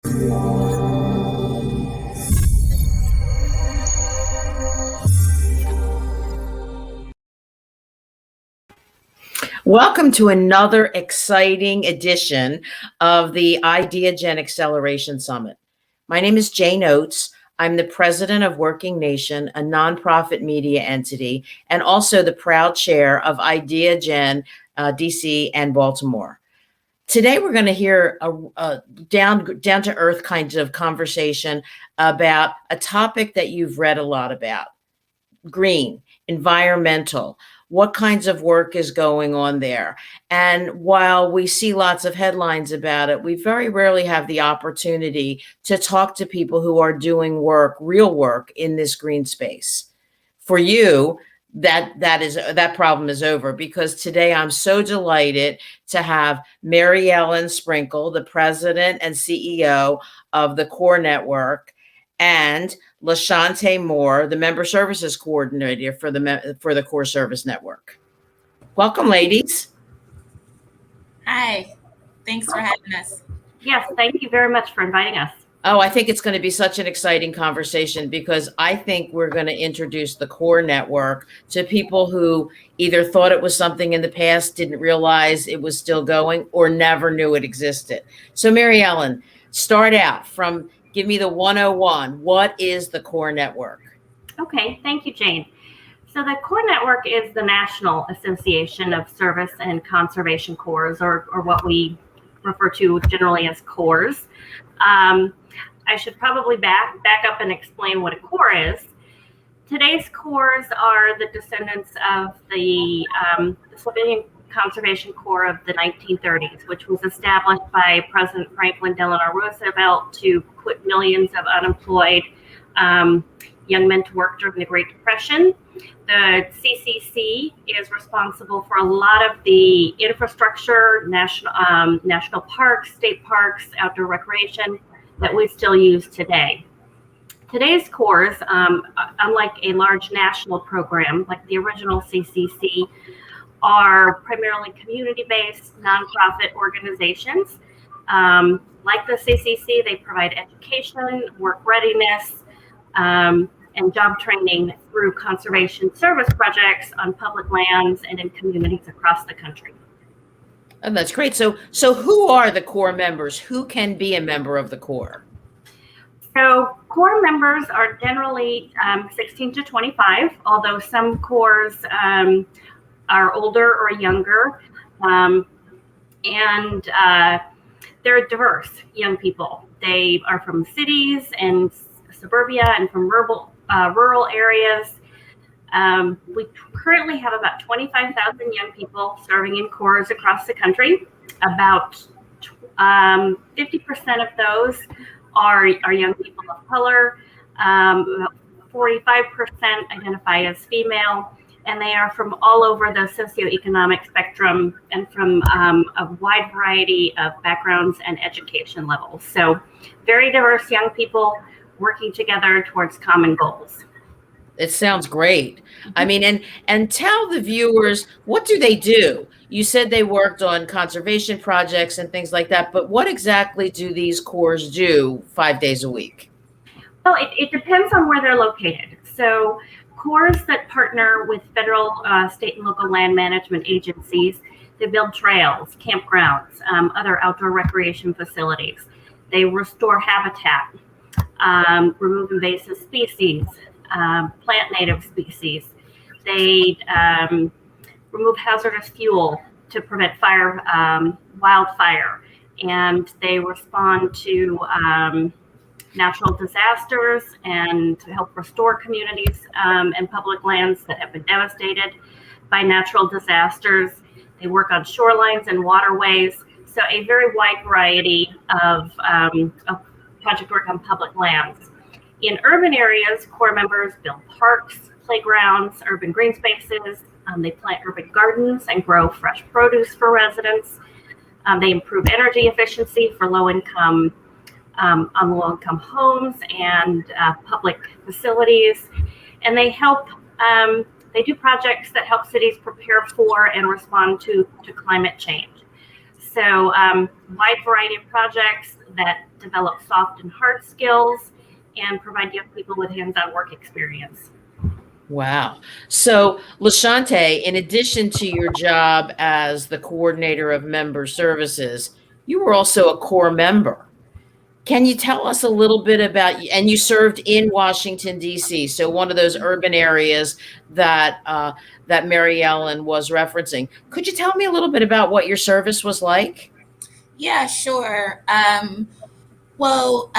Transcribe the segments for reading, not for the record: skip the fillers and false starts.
Welcome to another exciting edition of the Idea Gen Acceleration Summit. My name is Jane Oates. I'm the president of WorkingNation, a nonprofit media entity, and also the proud chair of Idea Gen DC and Baltimore. Today, we're going to hear a down to earth kind of conversation about a topic that you've read a lot about: green, environmental. What kinds of work is going on there? And while we see lots of headlines about it, we very rarely have the opportunity to talk to people who are doing work, real work in this green space. For you, that problem is over, because today I'm so delighted to have Mary Ellen Sprenkel, the president and CEO of the Core Network, and Lashante Moore, the member services coordinator for the Core Service Network. Welcome, ladies. Hi, thanks for having us. Yes, thank you very much for inviting us. Oh, I think it's going to be such an exciting conversation, because I think we're going to introduce the Core Network to people who either thought it was something in the past, didn't realize it was still going, or never knew it existed. So Mary Ellen, start out from, give me the 101. What is the Core Network? Okay, thank you, Jane. So the Core Network is the National Association of Service and Conservation Corps, or what we refer to generally as CORES. I should probably back up and explain what a Corps is. Today's Corps are the descendants of the Civilian Conservation Corps of the 1930s, which was established by President Franklin Delano Roosevelt to put millions of unemployed young men to work during the Great Depression. The CCC is responsible for a lot of the infrastructure, national parks, state parks, outdoor recreation that we still use today. Today's Corps, unlike a large national program like the original CCC, are primarily community-based nonprofit organizations. Like the CCC, they provide education, work readiness, and job training through conservation service projects on public lands and in communities across the country. Oh, that's great. So who are the Core members? Who can be a member of the Core? So Core members are generally 16 to 25, although some Corps are older or younger, and they're diverse young people. They are from cities and suburbia and from rural areas. We currently have about 25,000 young people serving in Corps across the country. About 50% of those are young people of color. About 45% identify as female, and they are from all over the socioeconomic spectrum and from a wide variety of backgrounds and education levels. So very diverse young people working together towards common goals. It sounds great. I mean, and tell the viewers, what do they do? You said they worked on conservation projects and things like that, but what exactly do these Corps do 5 days a week? Well, it depends on where they're located. So Corps that partner with federal, state, and local land management agencies, they build trails, campgrounds, other outdoor recreation facilities. They restore habitat, remove invasive species, plant native species. They remove hazardous fuel to prevent wildfire, and they respond to natural disasters and to help restore communities and public lands that have been devastated by natural disasters. They work on shorelines and waterways, so a very wide variety of project work on public lands. In urban areas, Core members build parks, playgrounds, urban green spaces. They plant urban gardens and grow fresh produce for residents. They improve energy efficiency for low-income homes and public facilities. And they help. They do projects that help cities prepare for and respond to climate change. So wide variety of projects. that develop soft and hard skills and provide young people with hands-on work experience. Wow. So, Lashante, in addition to your job as the coordinator of member services, you were also a core member. Can you tell us a little bit about, and you served in Washington, D.C., so one of those urban areas that that Mary Ellen was referencing. Could you tell me a little bit about what your service was like? Yeah, sure. Well,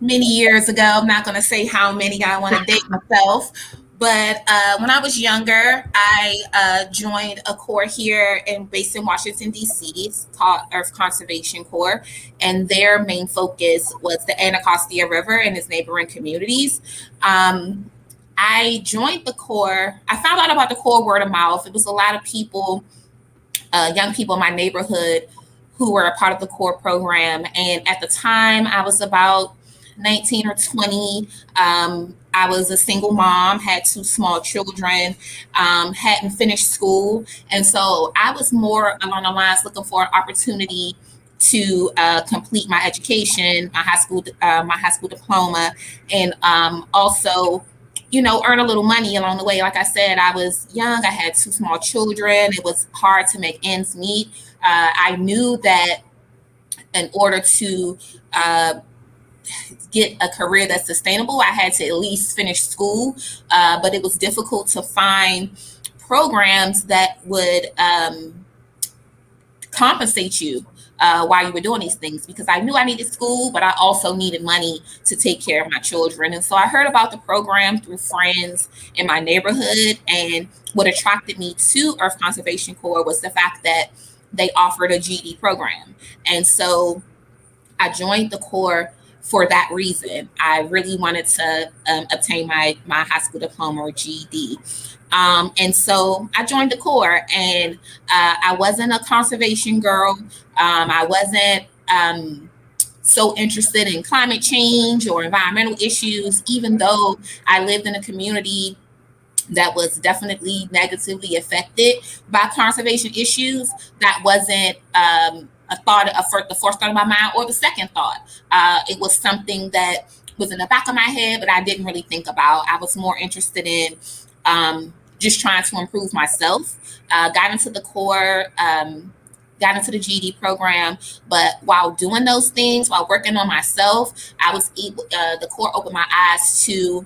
many years ago, I'm not going to say how many, I want to date myself, but when I was younger, I joined a corps here based in Washington, D.C. It's called Earth Conservation Corps, and their main focus was the Anacostia River and its neighboring communities. I joined the corps. I found out about the corps word of mouth. It was a lot of people, young people in my neighborhood, who were a part of the corps program. And at the time, I was about 19 or 20. I was a single mom, had two small children, hadn't finished school. And so I was more along the lines looking for an opportunity to complete my education, my high school diploma, and also, earn a little money along the way. Like I said, I was young. I had two small children. It was hard to make ends meet. I knew that in order to get a career that's sustainable, I had to at least finish school. But it was difficult to find programs that would compensate you while you were doing these things, because I knew I needed school, but I also needed money to take care of my children. And so I heard about the program through friends in my neighborhood. And what attracted me to Earth Conservation Corps was the fact that they offered a GED program. And so I joined the Corps for that reason. I really wanted to obtain my high school diploma or GED. And so I joined the Corps, and I wasn't a conservation girl. I wasn't so interested in climate change or environmental issues, even though I lived in a community that was definitely negatively affected by conservation issues. That wasn't a thought, the first thought of my mind or the second thought. It was something that was in the back of my head, but I didn't really think about. I was more interested in just trying to improve myself. Got into the Corps, got into the GED program, but while doing those things, while working on myself, I was able, the Corps opened my eyes to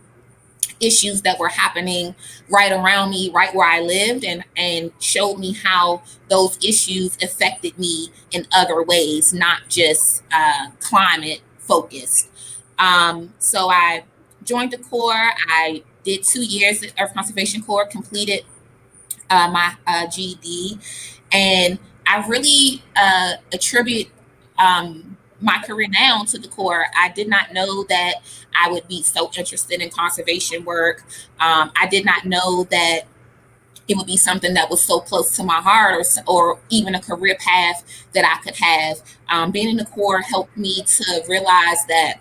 issues that were happening right around me, right where I lived, and showed me how those issues affected me in other ways, not just climate focused. So I joined the Corps. I did 2 years at Earth Conservation Corps, completed my GED, and I really attribute my career now to the Corps. I did not know that I would be so interested in conservation work. I did not know that it would be something that was so close to my heart, or even a career path that I could have. Being in the Corps helped me to realize that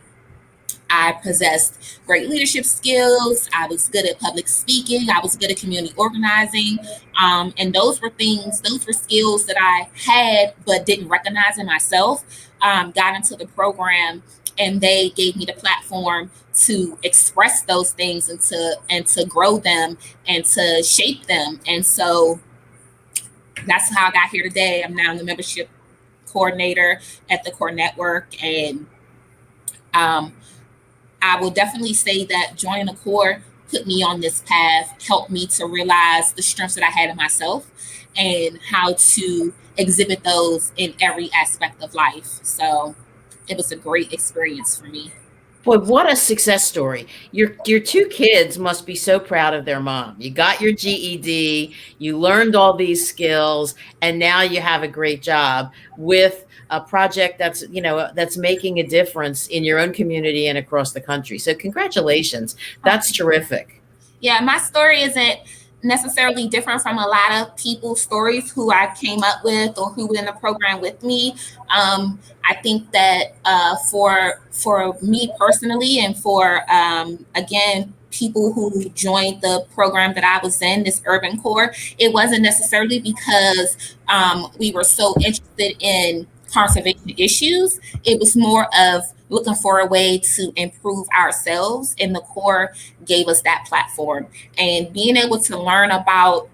I possessed great leadership skills. I was good at public speaking. I was good at community organizing. And those were skills that I had but didn't recognize in myself. Got into the program, and they gave me the platform to express those things and to grow them and to shape them. And so that's how I got here today. I'm now the membership coordinator at the Corps Network, and I will definitely say that joining the Corps put me on this path, helped me to realize the strengths that I had in myself and how to exhibit those in every aspect of life. So it was a great experience for me. Boy, what a success story. Your two kids must be so proud of their mom. You got your GED, you learned all these skills, and now you have a great job with a project that's making a difference in your own community and across the country. So congratulations. That's terrific. Yeah, my story isn't necessarily different from a lot of people's stories who I came up with or who were in the program with me. I think that for me personally, and for again, people who joined the program that I was in, this Urban Corps, it wasn't necessarily because we were so interested in conservation issues. It was more of looking for a way to improve ourselves, and the Corps gave us that platform. And being able to learn about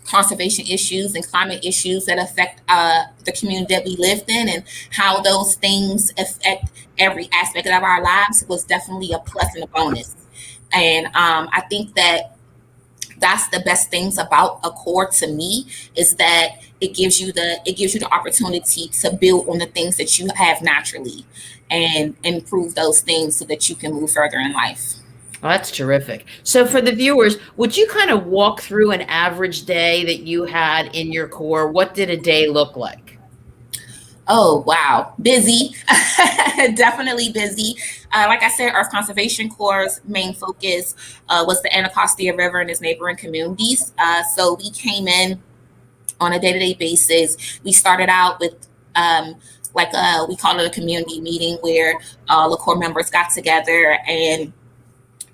conservation issues and climate issues that affect the community that we lived in, and how those things affect every aspect of our lives, was definitely a plus and a bonus. And I think that that's the best things about a Corps to me, is that it gives you the opportunity to build on the things that you have naturally and improve those things so that you can move further in life. Oh, that's terrific. So for the viewers, would you kind of walk through an average day that you had in your Corps? What did a day look like? Oh, wow. Busy. Definitely busy. Like I said, Earth Conservation Corps' main focus was the Anacostia River and its neighboring communities. So we came in on a day-to-day basis. We started out with we call it a community meeting, where all the Corps members got together and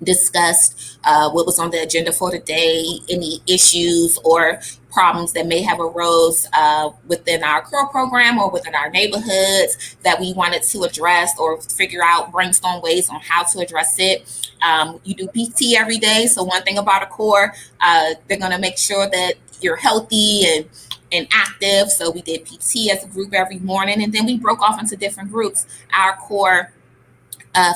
discussed what was on the agenda for the day, any issues or problems that may have arose within our Corps program or within our neighborhoods that we wanted to address, or figure out, brainstorm ways on how to address it. You do PT every day. So one thing about a Corps, they're going to make sure that you're healthy and active. So we did PT as a group every morning, and then we broke off into different groups. Our Corps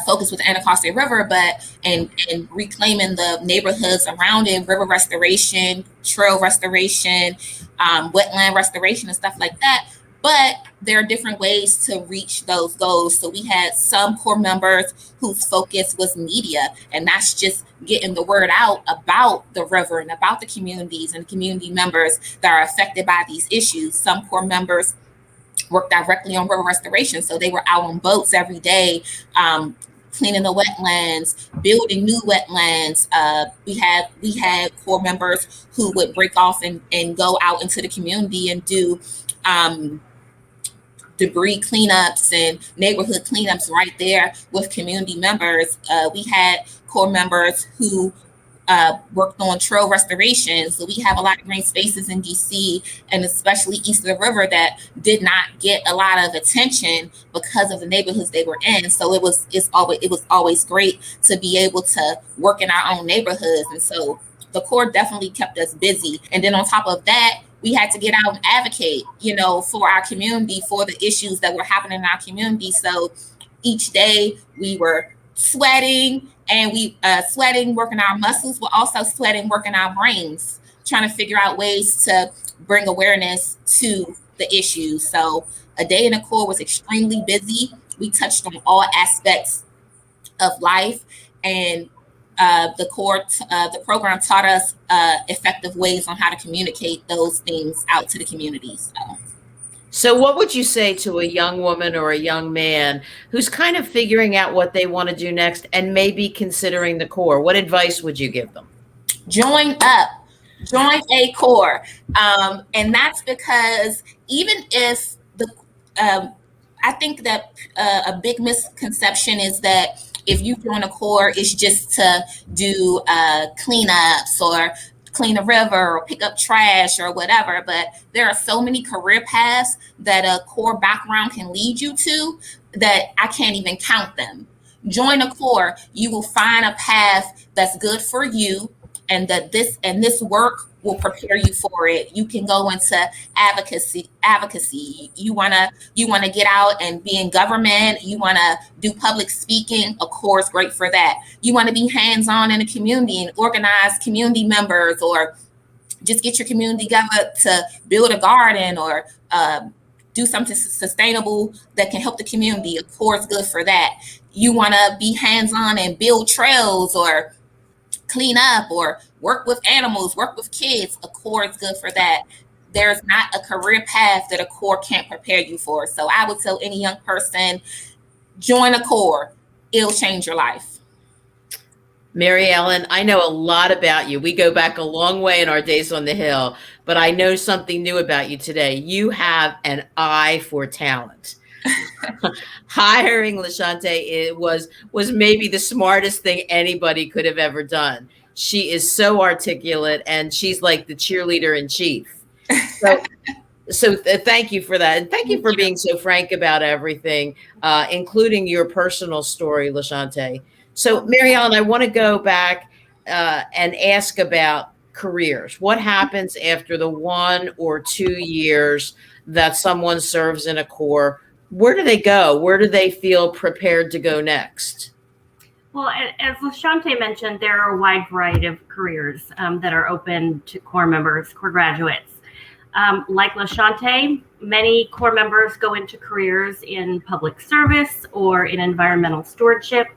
focus with the Anacostia River, but and reclaiming the neighborhoods around it, river restoration, trail restoration, wetland restoration, and stuff like that. But there are different ways to reach those goals. So we had some Corps members whose focus was media, and that's just getting the word out about the river and about the communities and community members that are affected by these issues. Some Corps members work directly on river restoration, so they were out on boats every day, cleaning the wetlands, building new wetlands. We had Corps members who would break off and go out into the community and do debris cleanups and neighborhood cleanups right there with community members. We had Corps members who worked on trail restoration. So we have a lot of green spaces in DC, and especially east of the river, that did not get a lot of attention because of the neighborhoods they were in. So it was always great to be able to work in our own neighborhoods. And so the Corps definitely kept us busy. And then on top of that, we had to get out and advocate, for our community, for the issues that were happening in our community. So each day we were sweating, and sweating, working our muscles, but also sweating, working our brains, trying to figure out ways to bring awareness to the issues. So a day in the Corps was extremely busy. We touched on all aspects of life, and the program taught us effective ways on how to communicate those things out to the communities. So what would you say to a young woman or a young man who's kind of figuring out what they want to do next and maybe considering the Corps? What advice would you give them? Join a Corps. And that's because even if I think that a big misconception is that if you join a Corps, it's just to do cleanups or clean a river or pick up trash or whatever. But there are so many career paths that a Corps background can lead you to that I can't even count them. Join a Corps, you will find a path that's good for you, and that this work will prepare you for it. You can go into advocacy. You wanna get out and be in government. You wanna do public speaking. A Corps is great for that. You wanna be hands-on in the community and organize community members, or just get your community together to build a garden or do something sustainable that can help the community. A Corps is good for that. You wanna be hands-on and build trails or clean up or work with animals, work with kids. A Corps is good for that. There's not a career path that a Corps can't prepare you for. So I would tell any young person, join a Corps. It'll change your life. Mary Ellen, I know a lot about you. We go back a long way in our days on the Hill, but I know something new about you today. You have an eye for talent. Hiring Lashante was maybe the smartest thing anybody could have ever done. She is so articulate, and she's like the cheerleader in chief. So thank you for that. And thank you for being so frank about everything, including your personal story, Lashante. So Mary Ellen, I want to go back and ask about careers. What happens after the 1 or 2 years that someone serves in a Corps? Where do they go? Where do they feel prepared to go next? Well, as Lashante mentioned, there are a wide variety of careers that are open to Corps members, Corps graduates. Like Lashante, many Corps members go into careers in public service or in environmental stewardship.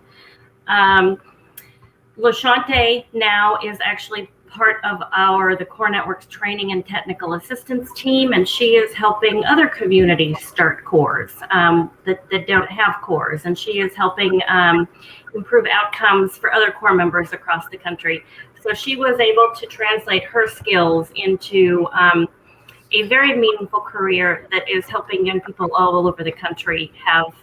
Lashante now is actually part of the Corps Network's training and technical assistance team, and she is helping other communities start Corps that don't have Corps, and she is helping improve outcomes for other Corps members across the country. So she was able to translate her skills into a very meaningful career that is helping young people all over the country have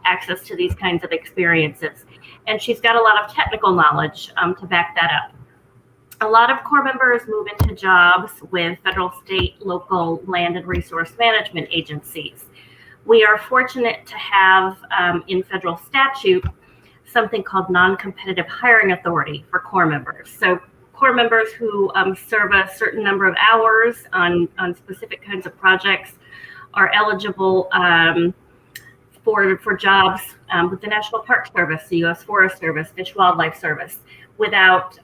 access to these kinds of experiences. And she's got a lot of technical knowledge to back that up. A lot of Corps members move into jobs with federal, state, local land and resource management agencies. We are fortunate to have in federal statute something called non-competitive hiring authority for Corps members. So Corps members who serve a certain number of hours on specific kinds of projects are eligible for jobs with the National Park Service, the U.S. Forest Service, Fish and Wildlife Service, without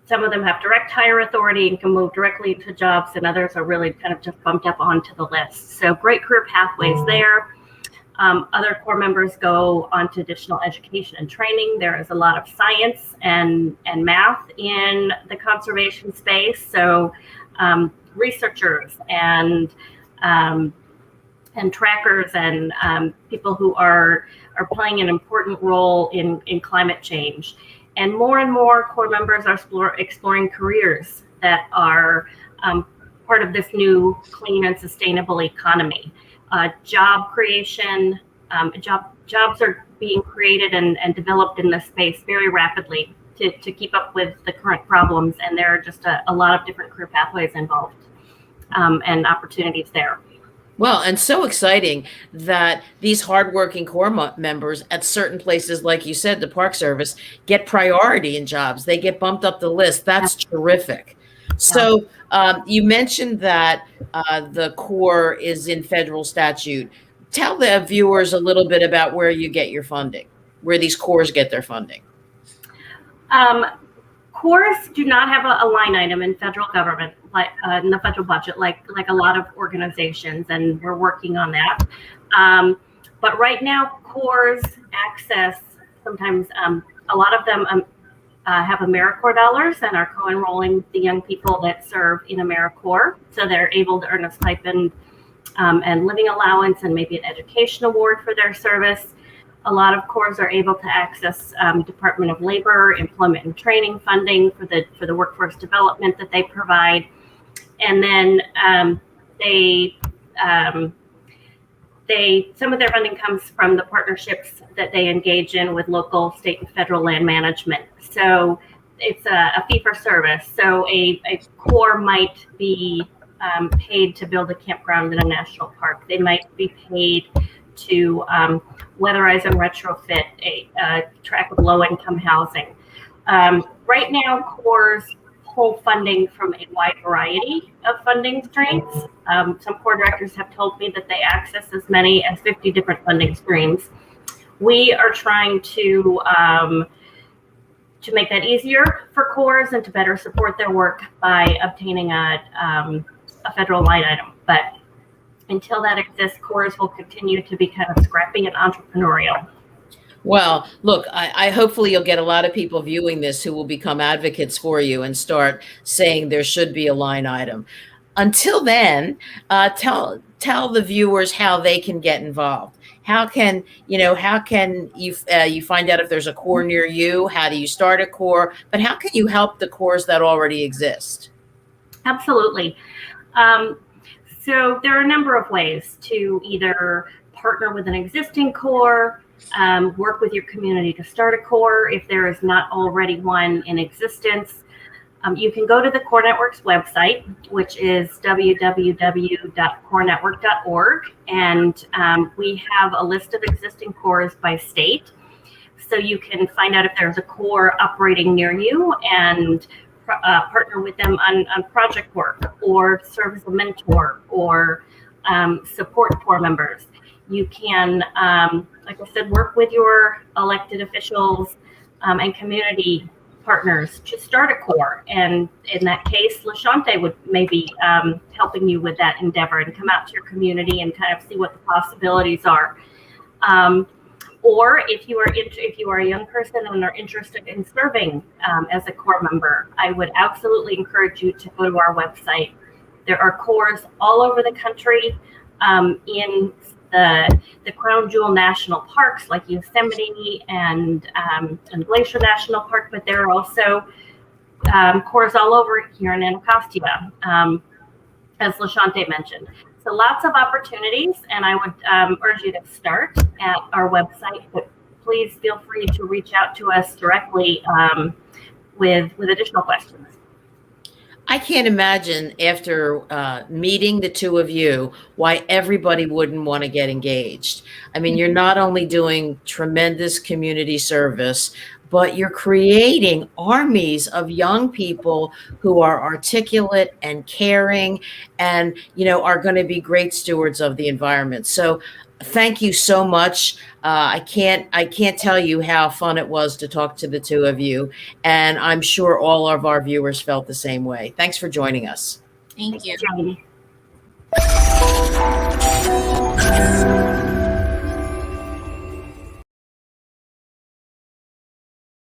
some of them have direct hire authority and can move directly into jobs, and others are really kind of just bumped up onto the list. So great career pathways there. Other Corps members go on to additional education and training. There is a lot of science and math in the conservation space. So researchers and trackers and people who are playing an important role in climate change. And more Corps members are exploring careers that are part of this new clean and sustainable economy. Job creation, jobs are being created and developed in this space very rapidly to keep up with the current problems. And there are just a lot of different career pathways involved and opportunities there. Well, and so exciting that these hardworking Corps members at certain places, like you said, the Park Service, get priority in jobs. They get bumped up the list. That's terrific. So you mentioned that the Corps is in federal statute. Tell the viewers a little bit about where you get your funding, where these Corps get their funding. Corps do not have a line item in federal government, like in the federal budget, like a lot of organizations, and we're working on that. But right now, Corps access sometimes a lot of them have AmeriCorps dollars and are co-enrolling the young people that serve in AmeriCorps, so they're able to earn a stipend and living allowance and maybe an education award for their service. A lot of Corps are able to access Department of Labor, employment and training funding for the workforce development that they provide, and then some of their funding comes from the partnerships that they engage in with local, state, and federal land management. So it's a fee for service. So a Corps might be paid to build a campground in a national park. They might be paid to weatherize and retrofit a tract of low-income housing. Right now, Corps pull funding from a wide variety of funding streams. Some Corps directors have told me that they access as many as 50 different funding streams. We are trying to make that easier for Corps and to better support their work by obtaining a federal line item. But until that exists, Corps will continue to be kind of scrappy and entrepreneurial. Well, look, I hopefully you'll get a lot of people viewing this who will become advocates for you and start saying there should be a line item. Until then, tell the viewers how they can get involved. How can you find out if there's a Corps near you? How do you start a Corps? But how can you help the Corps that already exist? Absolutely. So there are a number of ways to either partner with an existing Corps, work with your community to start a Corps if there is not already one in existence. You can go to the Core Network's website, which is www.corenetwork.org, and we have a list of existing cores by state. So you can find out if there's a core operating near you and partner with them on project work, or serve as a mentor, or support core members. You can, like I said, work with your elected officials and community partners to start a core. And in that case, Lashante would maybe helping you with that endeavor, and come out to your community and kind of see what the possibilities are. Or if you are a young person and are interested in serving as a core member, I would absolutely encourage you to go to our website. There are cores all over the country, in the Crown Jewel National Parks like Yosemite and Glacier National Park, but there are also cores all over here in Anacostia, as Lashante mentioned. So lots of opportunities, and I would urge you to start at our website, but please feel free to reach out to us directly with additional questions. I can't imagine, after meeting the two of you, why everybody wouldn't want to get engaged. I mean, you're not only doing tremendous community service, but you're creating armies of young people who are articulate and caring, and, you know, are going to be great stewards of the environment. So thank you so much. I can't tell you how fun it was to talk to the two of you, and I'm sure all of our viewers felt the same way. Thanks for joining us. Thank you. Thank you.